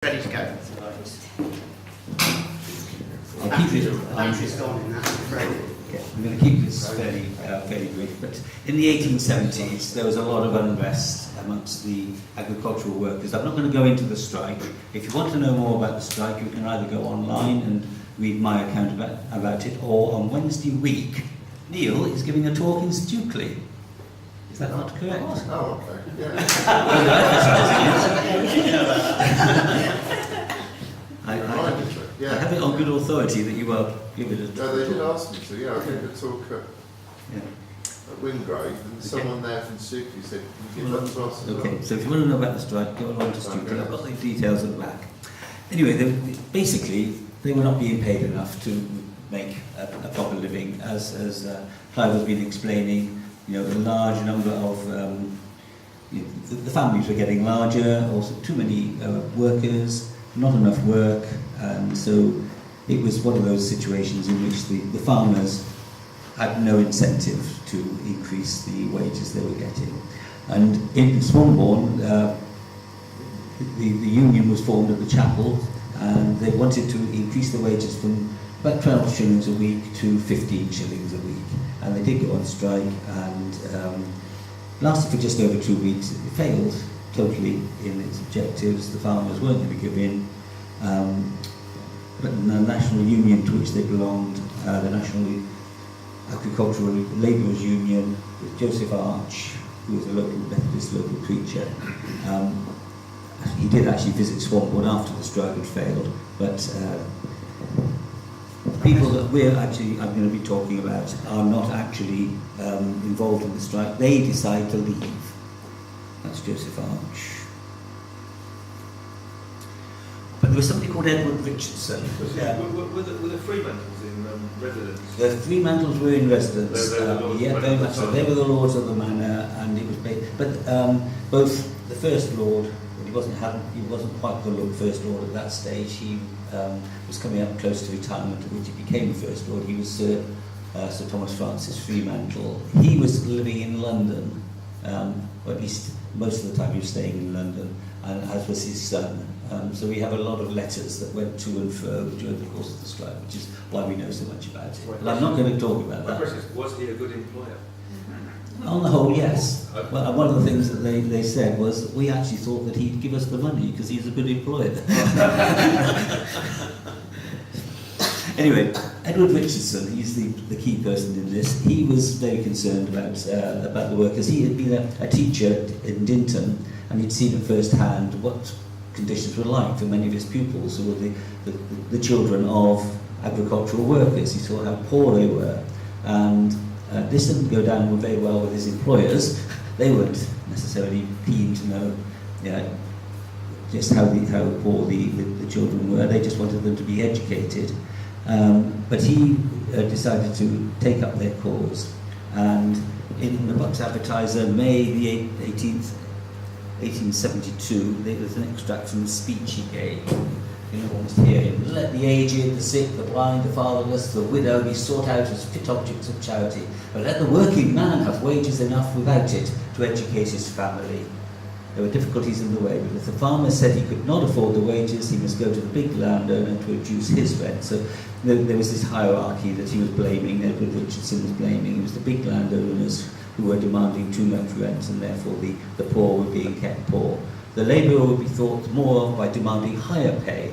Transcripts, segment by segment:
Ready to go. I'll keep it. Battery's gone in that, I'm afraid. Yeah, I'm going to keep this fairly brief. But in the 1870s, there was a lot of unrest amongst the agricultural workers. I'm not going to go into the strike. If you want to know more about the strike, you can either go online and read my account about it, or on Wednesday week, Neil is giving a talk in Stukely. Is that not correct? Oh, okay. Yeah. I have it on good authority that you will give it a talk. No, they did ask me to. Yeah, I gave a talk Yeah. at Wingrave, and someone there from Stukely said, "Can you give that to us?" as well?" Okay, so if you want to know about the strike, go along to Stukely. I've got the details at the back. Anyway, basically, they were not being paid enough to make a proper living, as Clive has been explaining. You know, a large number of the families were getting larger, also too many workers, not enough work, and so it was one of those situations in which the farmers had no incentive to increase the wages they were getting. And in Swanbourne, the union was formed at the chapel, and they wanted to increase the wages from about 12 shillings a week to 15 shillings a week. And they did go on strike, and lasted for just over 2 weeks. It failed totally in its objectives. The farmers weren't going to give in. But the national union to which they belonged, the National Agricultural Labourers Union, with Joseph Arch, who was a local Methodist local preacher, he did actually visit Swanbourne after the strike had failed, but the people that I'm going to be talking about are not actually involved in the strike. They decide to leave. That's Joseph Arch. But there was somebody called Edward Richardson. Yeah. Were the Freemantles in residence? The Freemantles were in residence. Yeah, very much so. They were the lords of the manor, and it was based. But both the first lord, he wasn't quite the first lord at that stage. He was coming up close to retirement, at which he became the first lord. He was Sir Thomas Francis Freemantle. He was living in London, or at least most of the time he was staying in London, and as was his son. So we have a lot of letters that went to and fro during the course of the strike, which is why we know so much about it. But I'm not going to talk about that. My question is, was he a good employer? On the whole, yes. Well, one of the things that they said was, we actually thought that he'd give us the money because he's a good employer. Anyway, Edward Richardson, he's the key person in this. He was very concerned about the workers. He had been a teacher in Dinton, and he'd seen at first hand what conditions were like for many of his pupils, who were the children of agricultural workers. He saw how poor they were, and this didn't go down very well with his employers. They weren't necessarily keen to know just how poor the children were. They just wanted them to be educated. But he decided to take up their cause. And in the Bucks Advertiser, May the 18th, 1872, there was an extract from the speech he gave. You know, almost here. Let the aged, the sick, the blind, the fatherless, the widow be sought out as fit objects of charity, but let the working man have wages enough without it to educate his family. There were difficulties in the way, but if the farmer said he could not afford the wages, he must go to the big landowner to reduce his rent. So there was this hierarchy that he was blaming, Edward Richardson was blaming. It was the big landowners who were demanding too much rent, and therefore the poor were being kept poor. The labourer would be thought more of by demanding higher pay.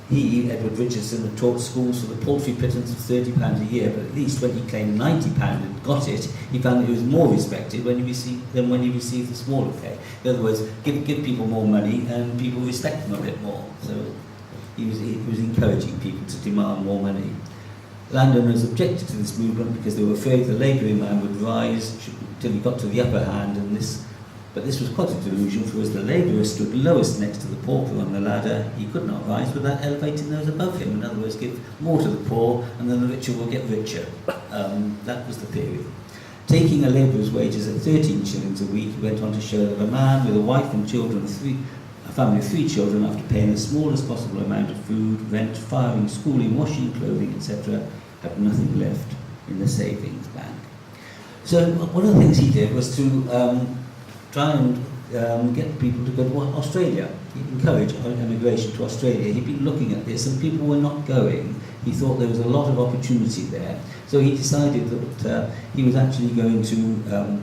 He, Edward Richardson, had taught schools for the paltry pittance of £30 a year, but at least when he claimed £90 and got it, he found that he was more respected than when he received the smaller pay. In other words, give people more money and people respect them a bit more. So he was encouraging people to demand more money. Landowners objected to this movement because they were afraid the labouring man would rise until he got to the upper hand, but this was quite a delusion, for as the labourer stood lowest next to the pauper on the ladder, he could not rise without elevating those above him. In other words, give more to the poor, and then the richer will get richer. That was the theory. Taking a labourer's wages at 13 shillings a week, he went on to show that a man with a wife and children, a family of 3 children, after paying the smallest possible amount of food, rent, firing, schooling, washing, clothing, etc., had nothing left in the savings bank. So one of the things he did was to try and get people to go to Australia. He'd encourage emigration to Australia. He'd been looking at this, and people were not going. He thought there was a lot of opportunity there. So he decided that he was actually going to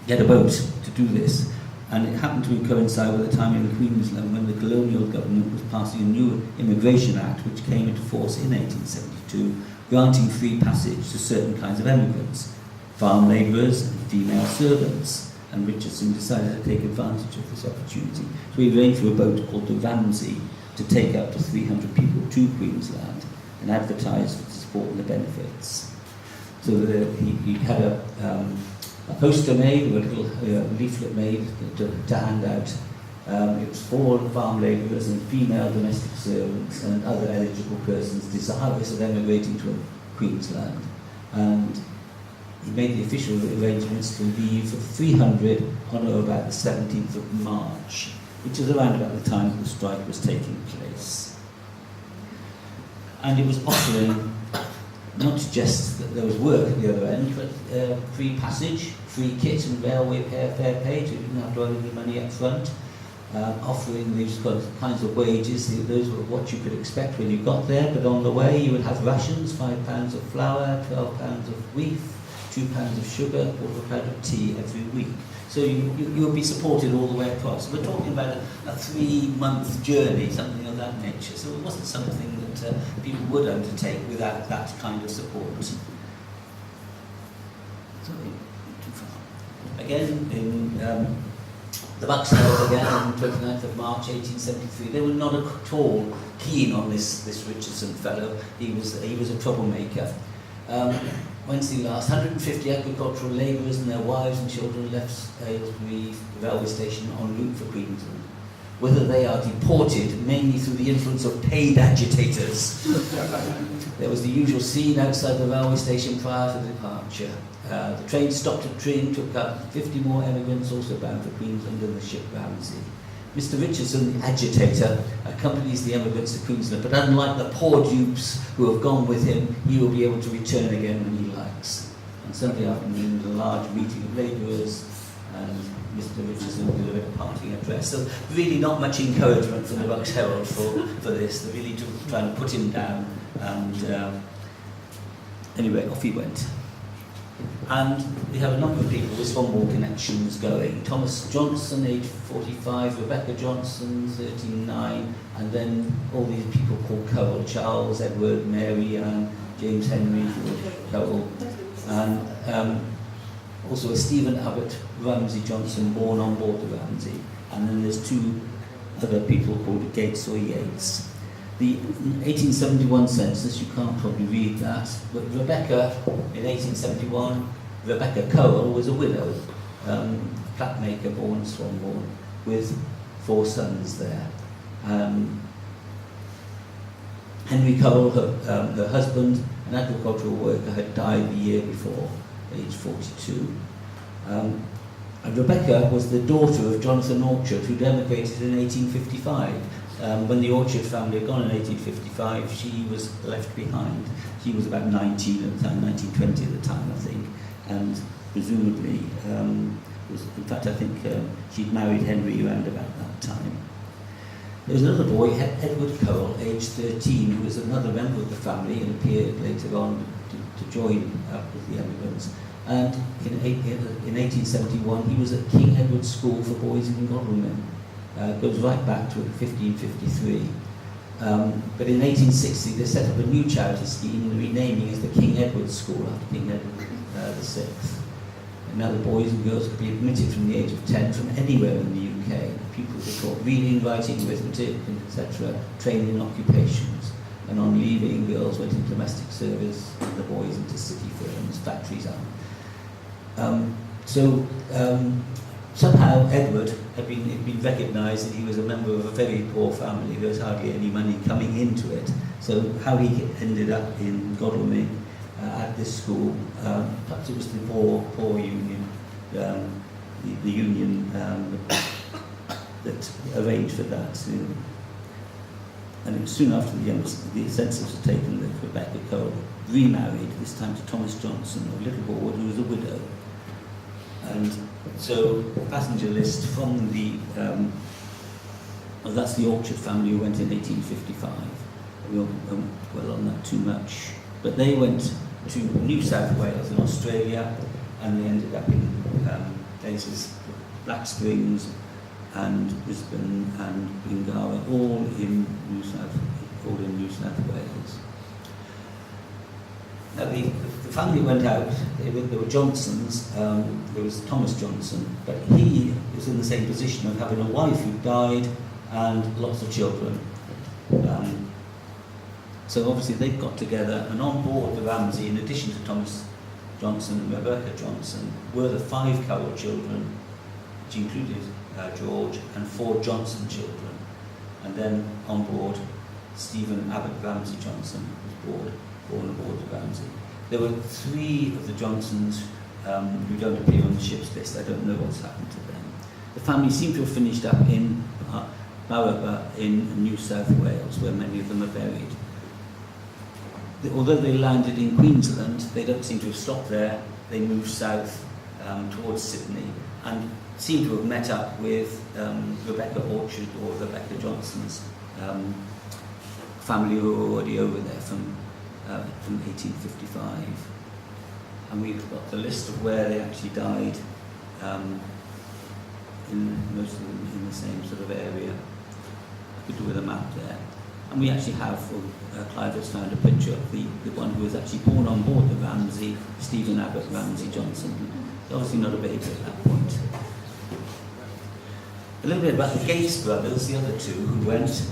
get a boat to do this. And it happened to coincide with the time in Queensland when the colonial government was passing a new Immigration Act, which came into force in 1872, granting free passage to certain kinds of immigrants, farm labourers and female servants. And Richardson decided to take advantage of this opportunity. So he arranged for a boat called the Ramsey to take up to 300 people to Queensland and advertise for the support and the benefits. So he had a poster made, or a little leaflet made to hand out. It was for farm labourers and female domestic servants and other eligible persons desirous of emigrating to Queensland. And he made the official arrangements to leave for 300 on or about the 17th of March, which is around about the time that the strike was taking place. And it was offering not just that there was work at the other end, but free passage, free kit and railway fare paid, so you didn't have to owe any money up front, offering these kinds of wages. Those were what you could expect when you got there, but on the way you would have rations, 5 pounds of flour, 12 pounds of wheat, 2 pounds of sugar, quarter pound of tea every week. So you would be supported all the way across. We're talking about a 3-month journey, something of that nature. So it wasn't something that people would undertake without that kind of support. Sorry, too far. Again, in the Bucks held again on the 29th of March 1873. They were not at all keen on this Richardson fellow. He was a troublemaker. Wednesday last, 150 agricultural labourers and their wives and children left Aylesbury railway station en route for Queensland. Whether they are deported mainly through the influence of paid agitators. There was the usual scene outside the railway station prior to departure. The train stopped at Tring, took up 50 more emigrants also bound for Queensland and the ship Ramsey. Mr. Richardson, the agitator, accompanies the emigrants to Queensland, but unlike the poor dupes who have gone with him, he will be able to return again when he likes. On Sunday afternoon, a large meeting of labourers, and Mr. Richardson delivered a parting address. So really not much encouragement from the Bucks Herald for this. They're really trying to put him down, and anyway, off he went. And we have a number of people with Swanbourne connections going. Thomas Johnson, age 45, Rebecca Johnson, 39, and then all these people called Cowell, Charles, Edward, Mary, Ann, James Henry, Cowell, and also a Stephen Abbott Ramsey Johnson, born on board the Ramsey. And then there's 2 other people called Gates or Yates. The 1871 census, you can't probably read that, but Rebecca, in 1871, Rebecca Cowell was a widow, flatmaker born in Swanbourne, with 4 sons there. Henry Cowell, her husband, an agricultural worker, had died the year before, age 42. And Rebecca was the daughter of Jonathan Orchard, who'd emigrated in 1855. When the Orchard family had gone in 1855, she was left behind. She was about 19 at the time, 1920 at the time, I think, and presumably, in fact, I think she'd married Henry around about that time. There was another boy, Edward Cowell, aged 13, who was another member of the family and appeared later on to join up with the emigrants. And in 1871, he was at King Edward School for Boys in Godalming. Goes right back to 1553. But in 1860, they set up a new charity scheme, renaming it the King Edward School after King Edward VI. And now the boys and girls could be admitted from the age of 10 from anywhere in the UK. Pupils were taught reading, writing, arithmetic, etc., trained in occupations. And on leaving, girls went into domestic service, and the boys into city firms, factories. Somehow Edward had been recognised that he was a member of a very poor family. There was hardly any money coming into it. So how he ended up in Godalming at this school, perhaps it was the poor union, the union that arranged for that. And it was soon after the census was taken that Rebecca Cowell remarried, this time to Thomas Johnson, of Littlebourne, who was a widow. And So passenger list from the, well, that's the Orchard family who went in 1855. We won't dwell on that too much. But they went to New South Wales in Australia, and they ended up in places Black Springs and Brisbane and Bingara, all in New South Wales. Now the family went out. There were Johnsons. There was Thomas Johnson, but he was in the same position of having a wife who died and lots of children. So obviously they got together, and on board the Ramsey, in addition to Thomas Johnson and Rebecca Johnson, were the 5 Cowell children, which included George, and 4 Johnson children. And then on board, Stephen Abbott Ramsey Johnson was born aboard the Ramsey. There were 3 of the Johnsons who don't appear on the ship's list. I don't know what's happened to them. The family seem to have finished up in Baraba in New South Wales, where many of them are buried. Although they landed in Queensland, they don't seem to have stopped there. They moved south towards Sydney and seem to have met up with Rebecca Orchard or Rebecca Johnson's family who were already over there from 1855. And we've got the list of where they actually died, in most of them in the same sort of area. I could do with a map there. And we actually have, Clive has found a picture of the one who was actually born on board the Ramsey, Stephen Abbott Ramsey Johnson. Obviously not a baby at that point. A little bit about the Gates brothers, the other 2 who went.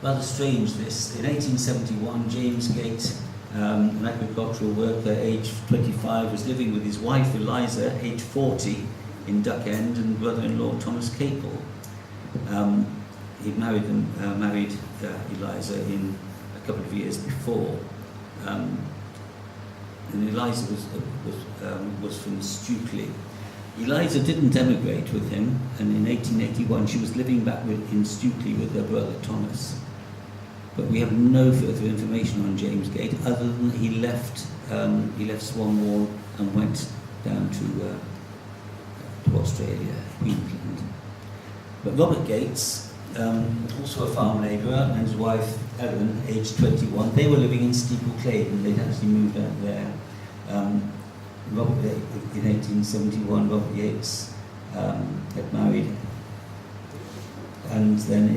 Rather strange this. In 1871, James Gate, an agricultural worker, aged 25, was living with his wife Eliza, aged 40, in Duck End, and brother-in-law Thomas Capel. He'd married Eliza in a couple of years before, and Eliza was from Stukely. Eliza didn't emigrate with him, and in 1881 she was living back in Stukely with her brother Thomas. But we have no further information on James Gate other than he left Swanwall and went down to Australia, Queensland. But Robert Gates, also a farm labourer, and his wife Ellen, aged 21, they were living in Steeple Claydon, and they'd actually moved out there. In 1871, Robert Yates had married, and then in